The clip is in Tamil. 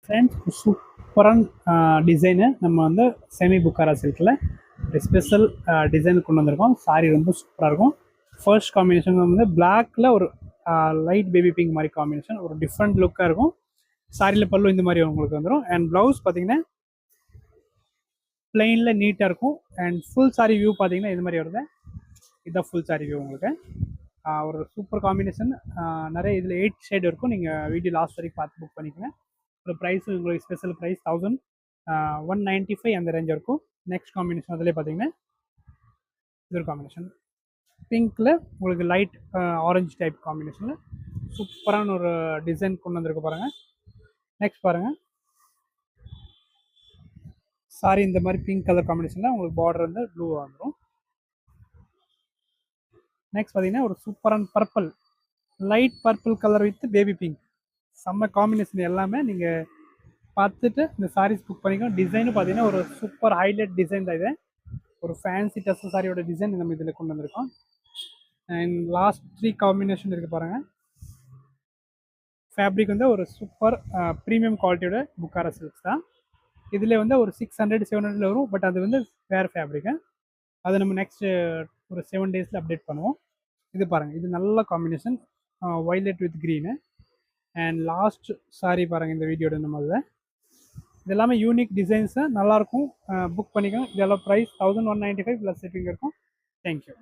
ஃப்ரெண்ட்ஸ் சூப்பரான டிசைனு நம்ம வந்து செமி புக்காரா சில்கில் ஸ்பெஷல் டிசைன் கொண்டு வந்திருக்கோம். சாரி ரொம்ப சூப்பராக இருக்கும். ஃபர்ஸ்ட் காம்பினேஷன் வந்து பிளாக்ல ஒரு லைட் பேபி பிங்க் மாதிரி காம்பினேஷன், ஒரு டிஃப்ரெண்ட் லுக்காக இருக்கும். சாரியில் பல்லு இந்த மாதிரி உங்களுக்கு வந்துடும். அண்ட் ப்ளவுஸ் பார்த்தீங்கன்னா பிளெயினில் நீட்டாக இருக்கும். அண்ட் ஃபுல் சாரி வியூ பார்த்தீங்கன்னா இது மாதிரி வருது. இதுதான் ஃபுல் சாரி வியூ உங்களுக்கு. ஒரு சூப்பர் காம்பினேஷன். நிறைய இதில் 8 ஷேட் இருக்கும். நீங்கள் வீடியோ லாஸ்ட் வரைக்கும் பார்த்து புக் பண்ணிக்கோங்க. ஒரு ப்ரைஸ் உங்களுக்கு ஸ்பெஷல் ப்ரைஸ் 1195 அந்த ரேஞ்ச் இருக்கும். நெக்ஸ்ட் காம்பினேஷன் அதிலே பார்த்தீங்கன்னா இது ஒரு காம்பினேஷன் பிங்க்கில் உங்களுக்கு லைட் ஆரஞ்சு டைப் காம்பினேஷனில் சூப்பரான ஒரு டிசைன் கொண்டு வந்திருக்க பாருங்கள். நெக்ஸ்ட் பாருங்கள், சாரி இந்த மாதிரி பிங்க் கலர் காம்பினேஷனில் உங்களுக்கு பார்டர் வந்து ப்ளூ வந்துடும். நெக்ஸ்ட் பார்த்தீங்கன்னா ஒரு சூப்பரான purple, light purple colour with baby pink, செம்ம காம்பினேஷன். எல்லாமே நீங்கள் பார்த்துட்டு இந்த சாரீஸ் புக் பண்ணிக்கோங்க. டிசைனும் பார்த்தீங்கன்னா ஒரு சூப்பர் ஹைலைட் டிசைன் தான். இது ஒரு ஃபேன்சி டஸ்ட் சாரியோட டிசைன் நம்ம இதில் கொண்டு வந்திருக்கோம். அண்ட் லாஸ்ட் 3 காம்பினேஷன் இருக்குது பாருங்கள். ஃபேப்ரிக் வந்து ஒரு சூப்பர் ப்ரீமியம் குவாலிட்டியோட புக்காரா சில்க்ஸ் தான். இதில் வந்து ஒரு 600-700 வரும். பட் அது வந்து வேறு ஃபேப்ரிக்கு. அதை நம்ம நெக்ஸ்ட்டு ஒரு 7 டேஸில் அப்டேட் பண்ணுவோம். இது பாருங்கள், இது நல்ல combination, violet with green. And last sorry பாருங்கள் இந்த வீடியோட நம்ம இதில் இது எல்லாமே யூனிக் டிசைன்ஸு நல்லாயிருக்கும். புக் பண்ணிக்கோங்க. இதெல்லாம் ப்ரைஸ் 1195 ப்ளஸ் ஷிப்பிங் இருக்கும். தேங்க்யூ.